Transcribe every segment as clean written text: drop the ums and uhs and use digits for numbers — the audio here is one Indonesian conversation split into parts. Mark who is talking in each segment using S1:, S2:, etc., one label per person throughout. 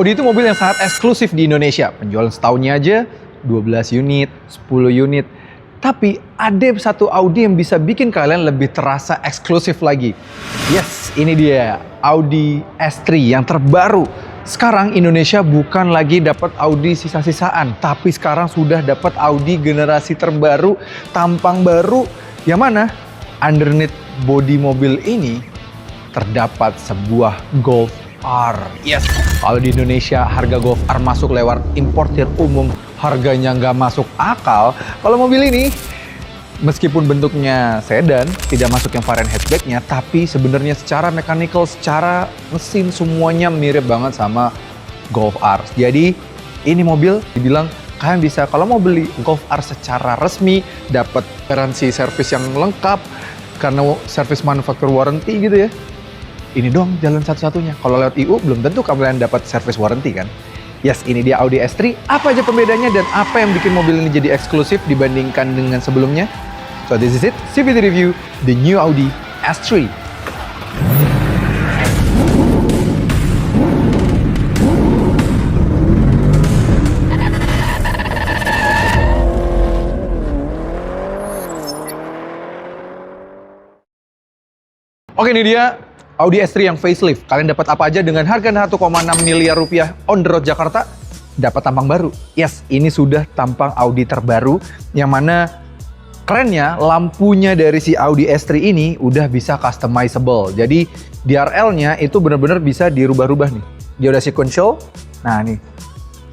S1: Audi itu mobil yang sangat eksklusif di Indonesia. Penjualan setahunnya aja 12 unit, 10 unit. Tapi ada satu Audi yang bisa bikin kalian lebih terasa eksklusif lagi. Yes, ini dia Audi S3 yang terbaru. Sekarang Indonesia bukan lagi dapat Audi sisa-sisaan, tapi sekarang sudah dapat Audi generasi terbaru, tampang baru. Yang mana underneath bodi mobil ini terdapat sebuah Golf R. Yes, kalau di Indonesia harga Golf R masuk lewat importir umum, harganya nggak masuk akal. Kalau mobil ini, meskipun bentuknya sedan, tidak masuk yang varian hatchbacknya, tapi sebenarnya secara mechanical, secara mesin semuanya mirip banget sama Golf R. Jadi ini mobil dibilang kalian bisa kalau mau beli Golf R secara resmi, dapat garansi servis yang lengkap karena servis manufacturer warranty gitu ya. Ini dong jalan satu-satunya. Kalau lewat IU belum tentu kalian dapat service warranty kan. Yes, ini dia Audi S3. Apa aja pembedanya dan apa yang bikin mobil ini jadi eksklusif dibandingkan dengan sebelumnya? So this is it, CVT review the new Audi S3. Oke, ini dia Audi S3 yang facelift. Kalian dapat apa aja dengan harga 1,6 miliar rupiah on the road Jakarta? Dapat tampang baru. Yes, ini sudah tampang Audi terbaru. Yang mana kerennya lampunya dari si Audi S3 ini udah bisa customizable. Jadi DRL-nya itu benar-benar bisa dirubah-rubah nih. Dia udah sequential. Nah nih,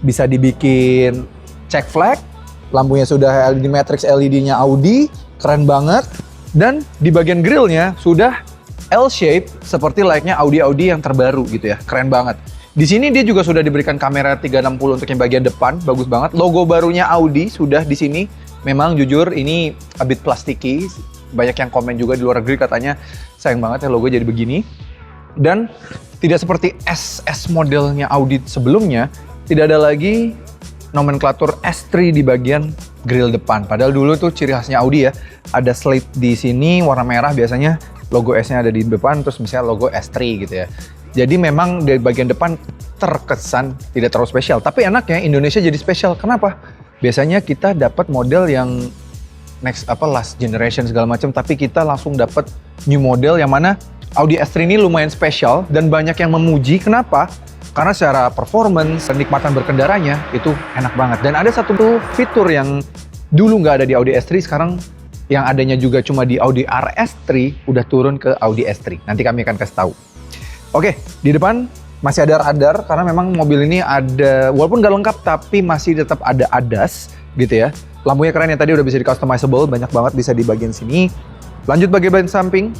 S1: bisa dibikin check flag. Lampunya sudah LED matrix LED-nya Audi. Keren banget. Dan di bagian grillnya sudah L-shape seperti layaknya Audi yang terbaru gitu ya, keren banget. Di sini dia juga sudah diberikan kamera 360 untuk yang bagian depan, bagus banget. Logo barunya Audi sudah di sini. Memang jujur ini a bit plastiki, banyak yang komen juga di luar negeri katanya sayang banget ya logo jadi begini. Dan tidak seperti SS modelnya Audi sebelumnya, tidak ada lagi nomenklatur S3 di bagian grill depan. Padahal dulu tuh ciri khasnya Audi ya, ada slate di sini warna merah biasanya. Logo S-nya ada di depan, terus misalnya logo S3 gitu ya. Jadi memang dari bagian depan terkesan tidak terlalu spesial. Tapi enaknya Indonesia jadi spesial. Kenapa? Biasanya kita dapat model yang last generation segala macam, tapi kita langsung dapat new model yang mana Audi S3 ini lumayan spesial dan banyak yang memuji. Kenapa? Karena secara performance, kenikmatan berkendaranya itu enak banget. Dan ada satu fitur yang dulu nggak ada di Audi S3, sekarang yang adanya juga cuma di Audi RS3 udah turun ke Audi S3. Nanti kami akan kasih tahu. Oke, di depan masih ada radar karena memang mobil ini ada, walaupun nggak lengkap tapi masih tetap ada ADAS gitu ya. Lampunya keren ya, tadi udah bisa di customizable, banyak banget bisa di bagian sini. Lanjut bagian samping.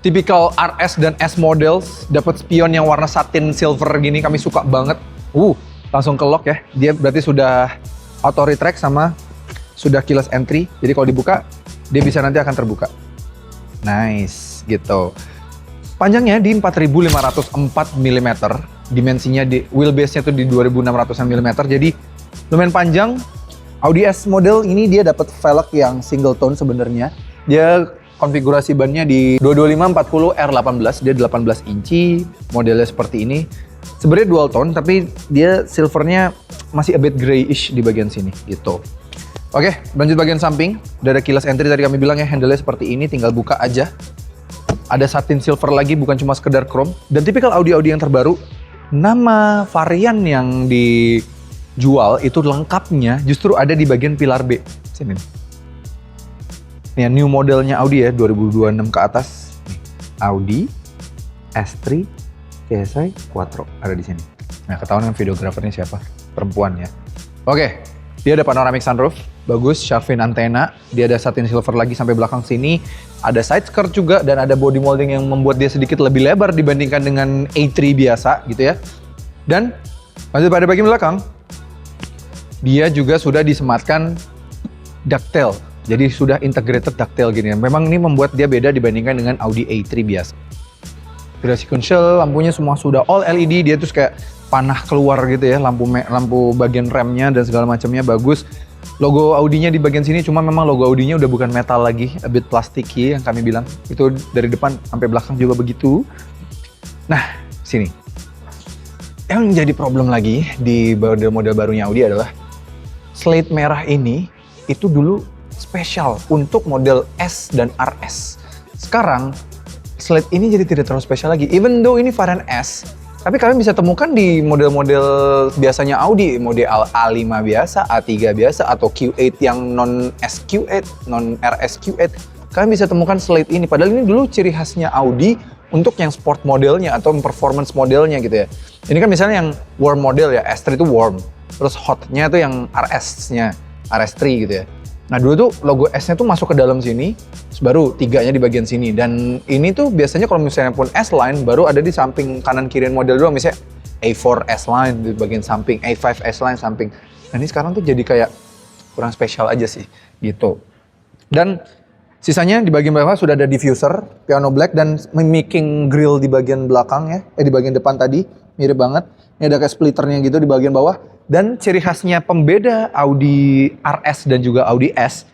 S1: Tipikal RS dan S models, dapat spion yang warna satin silver gini, kami suka banget. Langsung ke lock ya. Dia berarti sudah auto retract sama sudah keyless entry, jadi kalau dibuka, dia bisa nanti akan terbuka. Nice, gitu. Panjangnya di 4504 mm, dimensinya di wheelbase-nya tuh di 2600 mm, jadi lumayan panjang. Audi S model ini dia dapat velg yang single tone sebenarnya. Dia konfigurasi bannya di 225/40 R18, dia 18 inci, modelnya seperti ini. Sebenarnya dual tone, tapi dia silvernya masih a bit grayish di bagian sini, gitu. Oke, lanjut bagian samping. Udah ada keyless entry tadi kami bilang ya, handle-nya seperti ini, tinggal buka aja. Ada satin silver lagi, bukan cuma sekedar chrome. Dan tipikal Audi yang terbaru, nama varian yang dijual itu lengkapnya justru ada di bagian pilar B. Sini. Ini new modelnya Audi ya, 2026 ke atas. Nih, Audi S3 TSI Quattro ada di sini. Nah, ketahuan kan videografernya siapa? Perempuan ya. Oke, dia ada panoramic sunroof. Bagus, shark fin antena, dia ada satin silver lagi sampai belakang sini, ada side skirt juga dan ada body molding yang membuat dia sedikit lebih lebar dibandingkan dengan A3 biasa gitu ya. Dan lanjut pada bagian belakang, dia juga sudah disematkan ducktail, jadi sudah integrated ducktail gini. Memang ini membuat dia beda dibandingkan dengan Audi A3 biasa. Sudah sequential, lampunya semua sudah all LED, dia terus kayak panah keluar gitu ya, lampu bagian remnya dan segala macamnya bagus. Logo Audinya di bagian sini, cuma memang logo Audinya udah bukan metal lagi, a bit plastiki yang kami bilang. Itu dari depan sampai belakang juga begitu. Nah, sini. Yang jadi problem lagi di model barunya Audi adalah slate merah ini itu dulu spesial untuk model S dan RS. Sekarang slate ini jadi tidak terlalu spesial lagi. Even though ini varian S, tapi kalian bisa temukan di model-model biasanya Audi, model A5 biasa, A3 biasa, atau Q8 yang non SQ8, non RS Q8. Kalian bisa temukan slate ini. Padahal ini dulu ciri khasnya Audi untuk yang sport modelnya atau performance modelnya gitu ya. Ini kan misalnya yang warm model ya, S3 itu warm. Terus hotnya itu yang RS-nya, RS3 gitu ya. Nah dulu tuh logo S-nya tuh masuk ke dalam sini, terus baru 3-nya di bagian sini. Dan ini tuh biasanya kalau misalnya pun S-Line baru ada di samping kanan kirian model doang. Misalnya A4 S-Line di bagian samping, A5 S-Line samping. Nah ini sekarang tuh jadi kayak kurang spesial aja sih gitu. Dan sisanya di bagian bawah sudah ada diffuser, piano black, dan mimicking grill di bagian belakang ya. Di bagian depan tadi, mirip banget. Ini ada kayak splitternya gitu di bagian bawah. Dan ciri khasnya pembeda Audi RS dan juga Audi S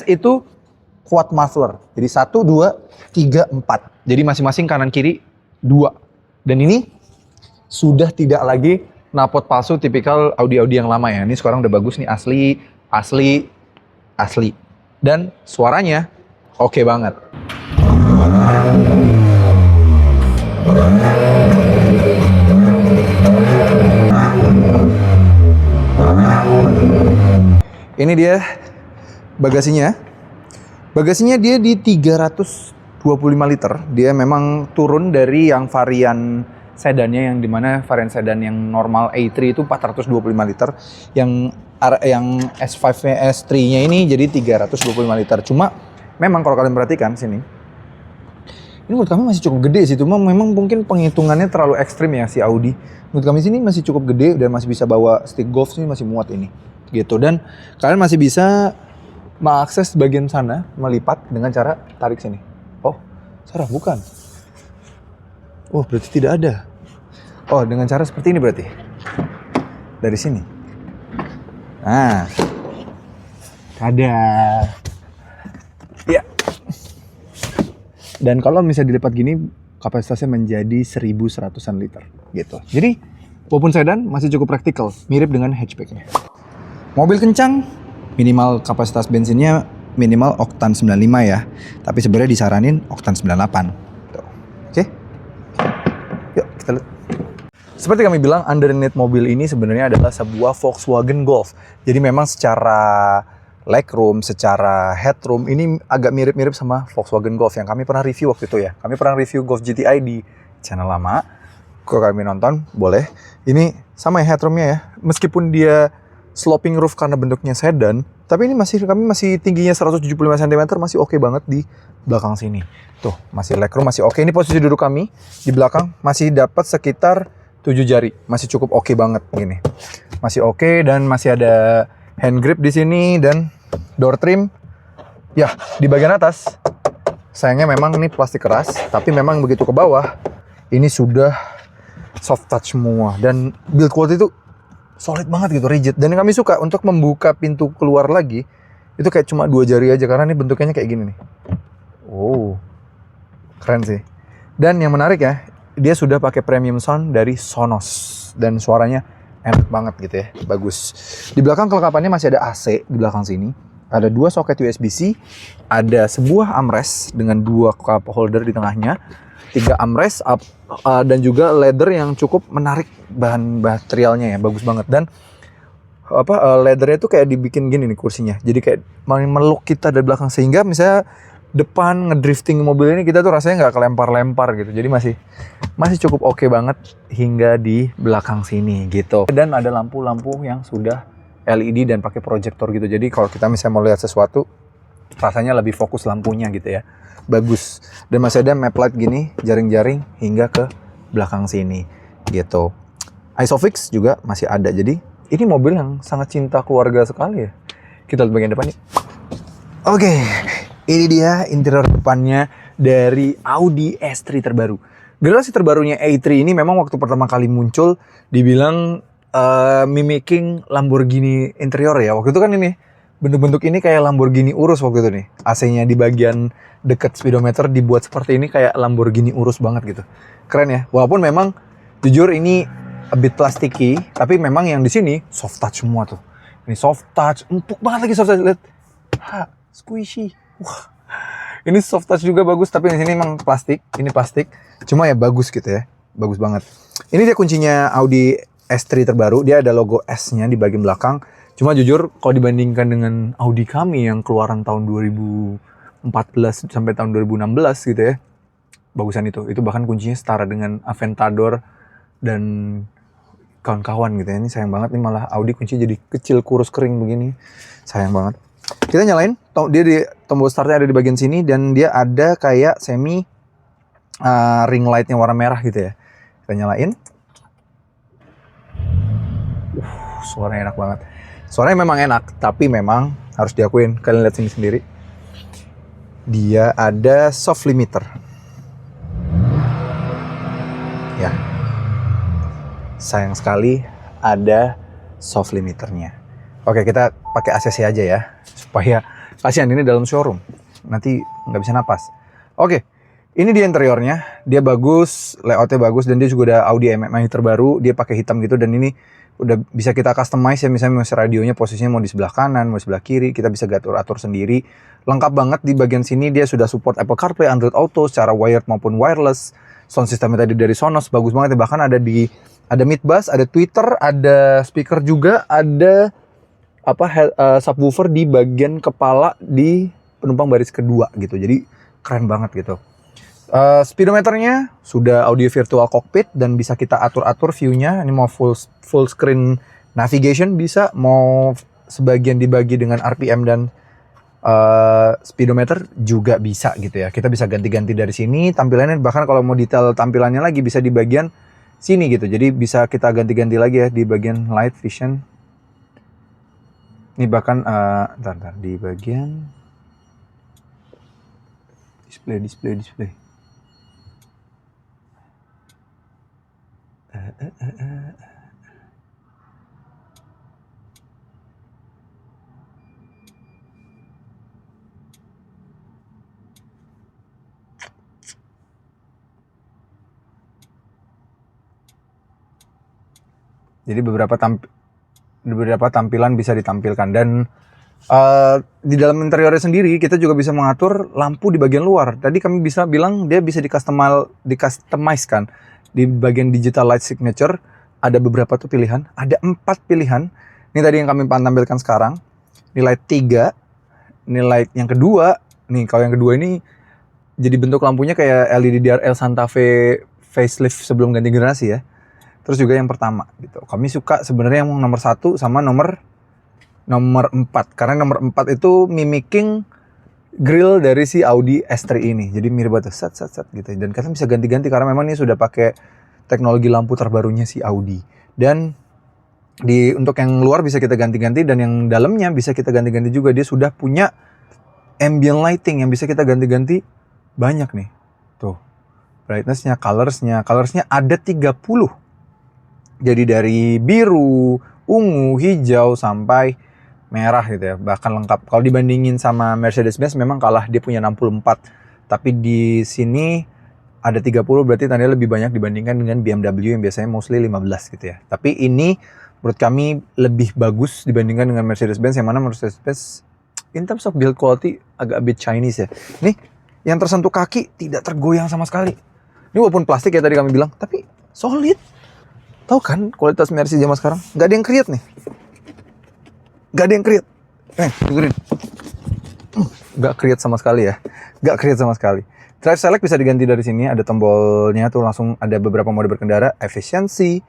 S1: itu quad muffler. Jadi 1, 2, 3, 4. Jadi masing-masing kanan kiri 2. Dan ini sudah tidak lagi knalpot palsu tipikal Audi yang lama ya. Ini sekarang udah bagus nih, asli. Dan suaranya oke banget. Ini dia bagasinya. Bagasinya dia di 325 liter. Dia memang turun dari yang varian sedannya, yang dimana varian sedan yang normal A3 itu 425 liter. Yang S5-nya, S3-nya ini jadi 325 liter. Cuma memang kalau kalian perhatikan sini, ini menurut kami masih cukup gede sih. Cuma memang mungkin penghitungannya terlalu ekstrim ya si Audi. Menurut kami sini masih cukup gede dan masih bisa bawa stick golf sini, masih muat ini. Gitu. Dan kalian masih bisa mengakses bagian sana, melipat dengan cara tarik sini. Oh, salah, bukan. Oh, berarti tidak ada. Oh, dengan cara seperti ini berarti. Dari sini. Nah. Ada. Ya. Dan kalau misalnya dilipat gini, kapasitasnya menjadi 1.100-an liter. Gitu. Jadi, walaupun sedan masih cukup praktikal. Mirip dengan hatchbacknya. Mobil kencang, minimal kapasitas bensinnya minimal oktan 95 ya. Tapi sebenarnya disaranin oktan 98. Tuh. Oke? Yuk kita lihat. Seperti kami bilang, underneath mobil ini sebenarnya adalah sebuah Volkswagen Golf. Jadi memang secara legroom, secara headroom ini agak mirip-mirip sama Volkswagen Golf yang kami pernah review waktu itu ya. Kami pernah review Golf GTI di channel lama. Kalau kami nonton, boleh. Ini sama ya headroomnya ya. Meskipun dia sloping roof karena bentuknya sedan, tapi ini kami masih tingginya 175 cm, masih oke banget di belakang sini. Tuh, masih legroom, masih oke. Ini posisi duduk kami di belakang masih dapat sekitar 7 jari. Masih cukup oke banget gini. Masih oke dan masih ada hand grip di sini dan door trim. Ya, di bagian atas sayangnya memang ini plastik keras, tapi memang begitu ke bawah ini sudah soft touch semua dan build quality itu solid banget gitu, rigid. Dan yang kami suka untuk membuka pintu keluar lagi itu kayak cuma 2 jari aja karena ini bentuknya kayak gini nih. Oh, keren sih. Dan yang menarik ya, dia sudah pakai premium sound dari Sonos dan suaranya enak banget gitu ya, bagus. Di belakang kelengkapannya masih ada AC di belakang sini. Ada 2 soket USB-C, ada sebuah armrest dengan 2 cup holder di tengahnya, 3 armrest dan juga leather yang cukup menarik, bahan materialnya ya bagus banget. Dan leathernya tuh kayak dibikin gini nih kursinya, jadi kayak meluk kita dari belakang sehingga misalnya depan ngedrifting mobil ini kita tuh rasanya nggak kelempar-lempar gitu. Jadi masih cukup oke banget hingga di belakang sini gitu. Dan ada lampu-lampu yang sudah LED dan pakai proyektor gitu. Jadi kalau kita misalnya mau lihat sesuatu rasanya lebih fokus lampunya gitu ya. Bagus. Dan masih ada map light gini, jaring-jaring hingga ke belakang sini gitu. Isofix juga masih ada. Jadi ini mobil yang sangat cinta keluarga sekali ya. Kita lihat bagian depan nih. Oke, ini dia interior depannya dari Audi S3 terbaru. Generasi terbarunya A3 ini memang waktu pertama kali muncul dibilang mimicking Lamborghini interior ya. Waktu itu kan ini bentuk-bentuk ini kayak Lamborghini Urus waktu itu nih. AC-nya di bagian dekat speedometer dibuat seperti ini kayak Lamborghini Urus banget gitu. Keren ya. Walaupun memang jujur ini a bit plasticky, tapi memang yang di sini soft touch semua tuh. Ini soft touch, empuk banget lagi soft touch. Lihat, squishy. Wah, ini soft touch juga bagus, tapi di sini memang plastik. Ini plastik, cuma ya bagus gitu ya, bagus banget. Ini dia kuncinya Audi S3 terbaru. Dia ada logo S-nya di bagian belakang. Cuma jujur, kalau dibandingkan dengan Audi kami yang keluaran tahun 2014 sampai tahun 2016 gitu ya, bagusan itu. Itu bahkan kuncinya setara dengan Aventador dan kawan-kawan gitu ya. Ini sayang banget nih, malah Audi kuncinya jadi kecil, kurus, kering begini. Sayang banget. Kita nyalain, dia di tombol startnya ada di bagian sini dan dia ada kayak semi ring lightnya warna merah gitu ya. Kita nyalain. Suaranya enak banget. Suaranya memang enak, tapi memang harus diakuin. Kalian lihat sini sendiri. Dia ada soft limiter. Ya. Sayang sekali ada soft limiternya. Oke, kita pakai ACC aja ya, supaya kasihan ini dalam showroom, nanti nggak bisa napas. Oke, ini dia interiornya, dia bagus, layoutnya bagus, dan dia juga ada Audi MMI terbaru. Dia pakai hitam gitu, dan ini udah bisa kita customize ya, misalnya radionya posisinya mau di sebelah kanan, mau di sebelah kiri, kita bisa atur sendiri. Lengkap banget. Di bagian sini dia sudah support Apple CarPlay, Android Auto secara wired maupun wireless. Sound systemnya tadi dari Sonos, bagus banget ya. Bahkan ada mid bass, ada tweeter, ada speaker juga, ada subwoofer di bagian kepala di penumpang baris kedua gitu. Jadi keren banget gitu. Speedometernya sudah audio virtual cockpit dan bisa kita atur-atur view-nya. Ini mau full screen navigation bisa, mau sebagian dibagi dengan RPM dan speedometer juga bisa gitu ya. Kita bisa ganti-ganti dari sini tampilannya, bahkan kalau mau detail tampilannya lagi bisa di bagian sini gitu. Jadi bisa kita ganti-ganti lagi ya di bagian light vision. Ini bahkan bentar, di bagian display. Jadi beberapa tampilan bisa ditampilkan, dan di dalam interiornya sendiri kita juga bisa mengatur lampu di bagian luar. Tadi kami bisa bilang dia bisa di-customize kan. Di bagian digital light signature ada beberapa tuh pilihan, ada 4 pilihan. Ini tadi yang kami tampilkan sekarang. Ini light 3, ini light yang kedua. Nih kalau yang kedua ini jadi bentuk lampunya kayak LED DRL Santa Fe facelift sebelum ganti generasi ya. Terus juga yang pertama gitu. Kami suka sebenarnya yang nomor 1 sama nomor 4. Karena nomor 4 itu mimicking grill dari si Audi S3 ini. Jadi mirip banget set gitu. Dan kalian bisa ganti-ganti karena memang ini sudah pakai teknologi lampu terbarunya si Audi. Dan untuk yang luar bisa kita ganti-ganti, dan yang dalamnya bisa kita ganti-ganti juga. Dia sudah punya ambient lighting yang bisa kita ganti-ganti banyak nih. Tuh. Brightness-nya, colors-nya ada 30. Jadi dari biru, ungu, hijau sampai merah gitu ya. Bahkan lengkap. Kalau dibandingin sama Mercedes-Benz memang kalah, dia punya 64. Tapi di sini ada 30, berarti tandanya lebih banyak dibandingkan dengan BMW yang biasanya mostly 15 gitu ya. Tapi ini menurut kami lebih bagus dibandingkan dengan Mercedes-Benz, yang mana Mercedes-Benz in terms of build quality agak a bit Chinese ya. Nih, yang tersentuh kaki tidak tergoyang sama sekali. Ini walaupun plastik ya tadi kami bilang, tapi solid. Tahu kan kualitas Mercy zaman sekarang? Nggak ada yang kriat nih. Nggak ada yang kriat. Dengerin. Nggak kriat sama sekali ya. Nggak kriat sama sekali. Drive Select bisa diganti dari sini. Ada tombolnya tuh, langsung ada beberapa mode berkendara. Efisiensi.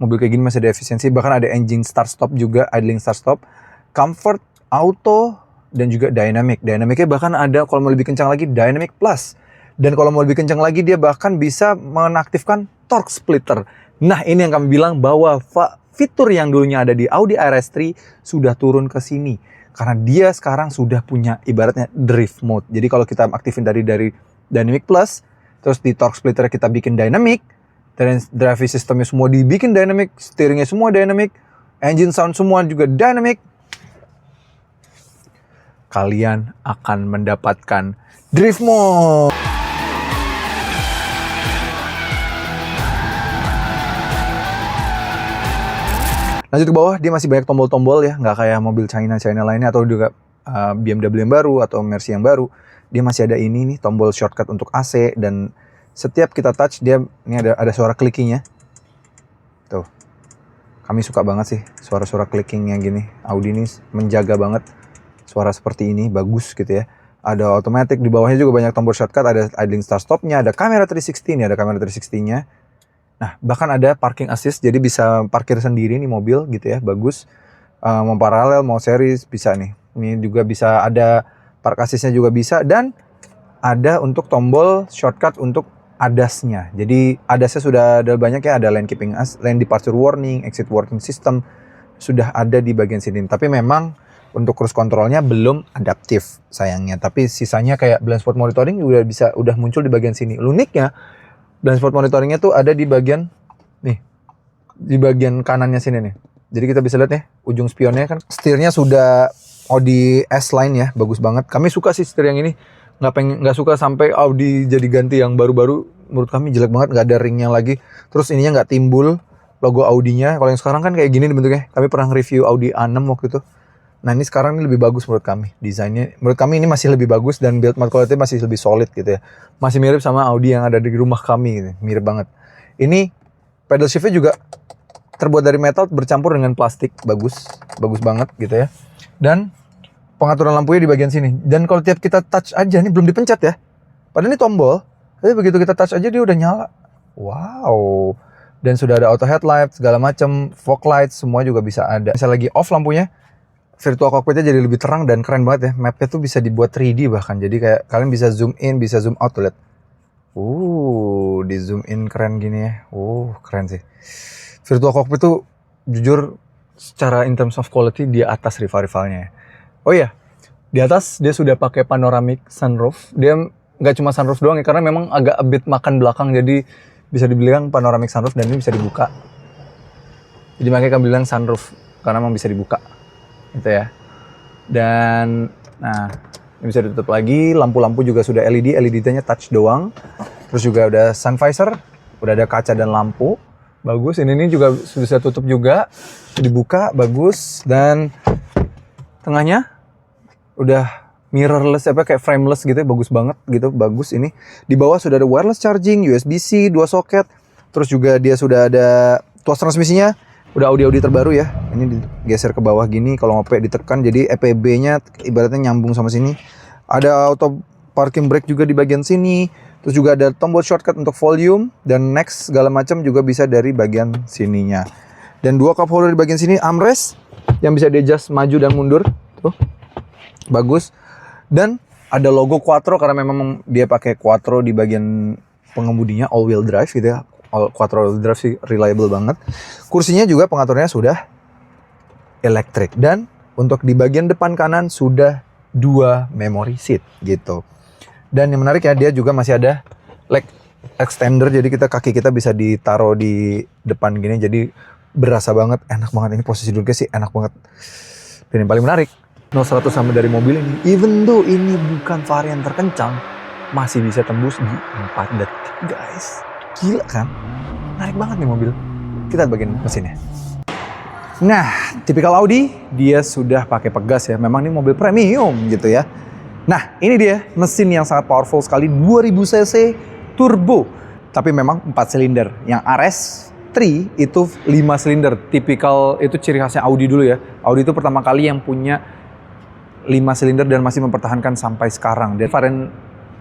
S1: Mobil kayak gini masih ada efisiensi. Bahkan ada engine start stop juga. Idling start stop. Comfort, auto, dan juga dynamic. Dynamicnya bahkan ada, kalau mau lebih kencang lagi, Dynamic Plus. Dan kalau mau lebih kencang lagi, dia bahkan bisa menaktifkan torque splitter. Nah, ini yang kami bilang bahwa fitur yang dulunya ada di Audi RS3 sudah turun ke sini. Karena dia sekarang sudah punya ibaratnya drift mode. Jadi kalau kita aktifin dari Dynamic Plus, terus di torque splitter kita bikin dynamic, dan driving systemnya semua dibikin dynamic, steeringnya semua dynamic, engine sound semua juga dynamic, kalian akan mendapatkan drift mode. Lanjut ke bawah, dia masih banyak tombol-tombol ya, nggak kayak mobil China lainnya atau juga BMW yang baru atau Mercy yang baru. Dia masih ada ini nih, tombol shortcut untuk AC, dan setiap kita touch dia ini ada suara clickingnya. Tuh, kami suka banget sih suara-suara clicking yang gini. Audi ini menjaga banget suara seperti ini, bagus gitu ya. Ada automatic, di bawahnya juga banyak tombol shortcut, ada idling start stopnya, ada kamera 360 nih, ada kamera 360-nya. Nah, bahkan ada parking assist, jadi bisa parkir sendiri nih mobil gitu ya, bagus. Mau paralel, mau series, bisa nih. Ini juga bisa ada park assist-nya juga bisa, dan ada untuk tombol shortcut untuk ADAS-nya. Jadi ADAS-nya sudah ada banyak ya, ada lane keeping, lane departure warning, exit warning system, sudah ada di bagian sini. Tapi memang untuk cruise controlnya belum adaptif sayangnya. Tapi sisanya kayak blind spot monitoring udah muncul di bagian sini. Uniknya blind spot monitoringnya tuh ada di bagian nih, di bagian kanannya sini nih. Jadi kita bisa lihat nih ujung spionnya kan. Setirnya sudah Audi S-Line ya, bagus banget. Kami suka sih setir yang ini. Nggak suka sampai Audi jadi ganti yang baru-baru. Menurut kami jelek banget, nggak ada ringnya lagi. Terus ininya nggak timbul logo Audinya. Kalau yang sekarang kan kayak gini bentuknya. Kami pernah review Audi A6 waktu itu. Nah ini sekarang ini lebih bagus menurut kami. Desainnya menurut kami ini masih lebih bagus dan build quality masih lebih solid gitu ya. Masih mirip sama Audi yang ada di rumah kami gitu. Mirip banget. Ini pedal shiftnya juga terbuat dari metal bercampur dengan plastik. Bagus banget gitu ya. Dan pengaturan lampunya di bagian sini. Dan kalau tiap kita touch aja, ini belum dipencet ya. Padahal ini tombol. Tapi begitu kita touch aja dia udah nyala. Wow. Dan sudah ada auto headlight, segala macam, fog light, semua juga bisa ada. Misalnya lagi off lampunya, virtual cockpitnya jadi lebih terang dan keren banget ya. Mapnya tuh bisa dibuat 3D bahkan. Jadi kayak kalian bisa zoom in, bisa zoom out tuh lihat. Di zoom in keren gini ya. Keren sih. Virtual cockpit tuh jujur secara in terms of quality di atas rival-rivalnya ya. Oh iya, di atas dia sudah pakai panoramic sunroof. Dia nggak cuma sunroof doang ya, karena memang agak a bit makan belakang. Jadi bisa dibilang panoramic sunroof dan ini bisa dibuka. Jadi makanya kami bilang sunroof, karena memang bisa dibuka. Gitu ya. Dan nah ini bisa ditutup lagi. Lampu-lampu juga sudah LED, LED-nya touch doang. Terus juga udah sun visor, udah ada kaca dan lampu, bagus. Ini juga sudah bisa tutup juga, dibuka, bagus. Dan tengahnya udah mirrorless, kayak frameless gitu ya, bagus banget gitu, bagus ini. Di bawah sudah ada wireless charging, USB-C, 2 soket. Terus juga dia sudah ada tuas transmisinya. Udah Audi terbaru ya. Ini digeser ke bawah gini, kalau ngope ditekan, jadi EPB-nya ibaratnya nyambung sama sini. Ada auto parking brake juga di bagian sini. Terus juga ada tombol shortcut untuk volume dan next segala macam juga bisa dari bagian sininya. Dan 2 cup holder di bagian sini, armrest yang bisa di-adjust maju dan mundur. Tuh. Bagus. Dan ada logo Quattro karena memang dia pakai Quattro di bagian pengemudinya, all wheel drive gitu ya. Quattro wheel drive sih reliable banget. Kursinya juga pengaturnya sudah elektrik. Dan untuk di bagian depan kanan sudah 2 memory seat gitu. Dan yang menarik ya, dia juga masih ada leg extender. Jadi kaki kita bisa ditaruh di depan gini. Jadi berasa banget, enak banget. Ini posisi duduknya sih enak banget. Dan yang paling menarik, 0-100 sama dari mobil ini, even though ini bukan varian terkencang, masih bisa tembus di 4 detik guys. Gila kan? Menarik banget nih mobil. Kita bagian mesinnya. Nah, tipikal Audi, dia sudah pakai pegas ya. Memang ini mobil premium gitu ya. Nah, ini dia mesin yang sangat powerful sekali, 2000 cc turbo. Tapi memang 4 silinder. Yang RS3 itu 5 silinder. Tipikal, itu ciri khasnya Audi dulu ya. Audi itu pertama kali yang punya 5 silinder dan masih mempertahankan sampai sekarang. Dan varian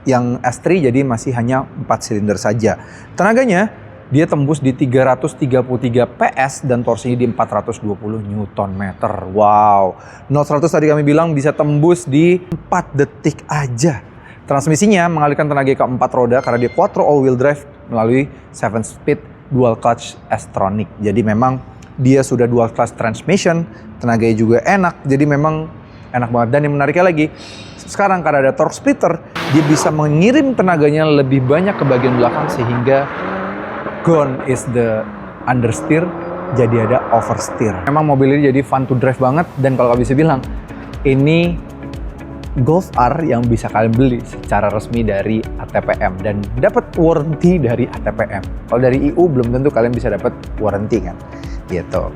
S1: yang S3 jadi masih hanya 4 silinder saja. Tenaganya dia tembus di 333 PS dan torsinya di 420 Nm. Wow. 0-100 tadi kami bilang bisa tembus di 4 detik aja. Transmisinya mengalihkan tenaga ke 4 roda karena dia Quattro all-wheel drive melalui 7-speed dual clutch S-tronic. Jadi memang dia sudah dual clutch transmission, tenaganya juga enak. Jadi memang enak banget. Dan yang menariknya lagi, sekarang karena ada torque splitter, dia bisa mengirim tenaganya lebih banyak ke bagian belakang sehingga gone is the understeer, jadi ada oversteer. Memang mobil ini jadi fun to drive banget. Dan kalau bisa bilang, ini Golf R yang bisa kalian beli secara resmi dari ATPM dan dapat warranty dari ATPM. Kalau dari IU belum tentu kalian bisa dapat warranty kan, gitu.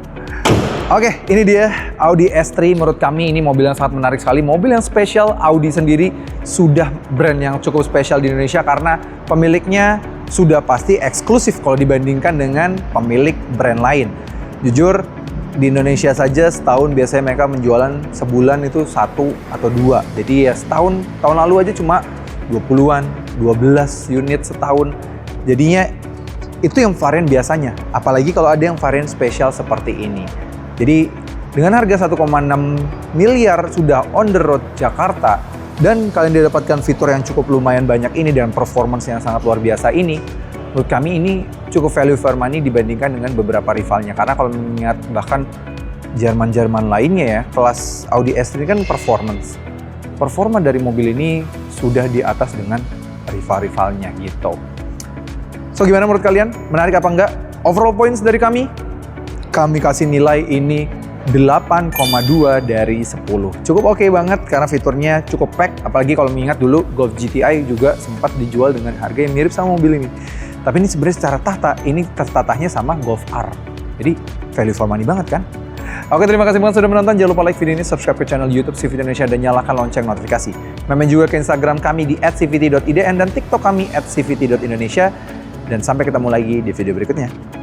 S1: Oke, ini dia Audi S3. Menurut kami ini mobil yang sangat menarik sekali. Mobil yang spesial. Audi sendiri sudah brand yang cukup spesial di Indonesia karena pemiliknya sudah pasti eksklusif kalau dibandingkan dengan pemilik brand lain. Jujur, di Indonesia saja setahun biasanya mereka menjualan sebulan itu 1 atau 2. Jadi ya setahun, tahun lalu aja cuma 20-an, 12 unit setahun. Jadinya itu yang varian biasanya. Apalagi kalau ada yang varian spesial seperti ini. Jadi dengan harga 1,6 miliar sudah on the road Jakarta dan kalian didapatkan fitur yang cukup lumayan banyak ini dan performance yang sangat luar biasa ini, menurut kami ini cukup value for money dibandingkan dengan beberapa rivalnya. Karena kalau mengingat bahkan Jerman-Jerman lainnya ya, kelas Audi S3 kan performance. Performa dari mobil ini sudah di atas dengan rival-rivalnya gitu. So gimana menurut kalian? Menarik apa enggak? Overall points dari kami kasih nilai ini 8,2 dari 10. Cukup oke banget karena fiturnya cukup pack, apalagi kalau mengingat dulu Golf GTI juga sempat dijual dengan harga yang mirip sama mobil ini. Tapi ini sebenarnya secara tahta, ini tertatahnya sama Golf R. Jadi value for money banget kan? Oke, terima kasih banget sudah menonton. Jangan lupa like video ini, subscribe ke channel YouTube CVT Indonesia dan nyalakan lonceng notifikasi. Main juga ke Instagram kami di @cvt.idn dan TikTok kami @cvt.indonesia. Dan sampai ketemu lagi di video berikutnya.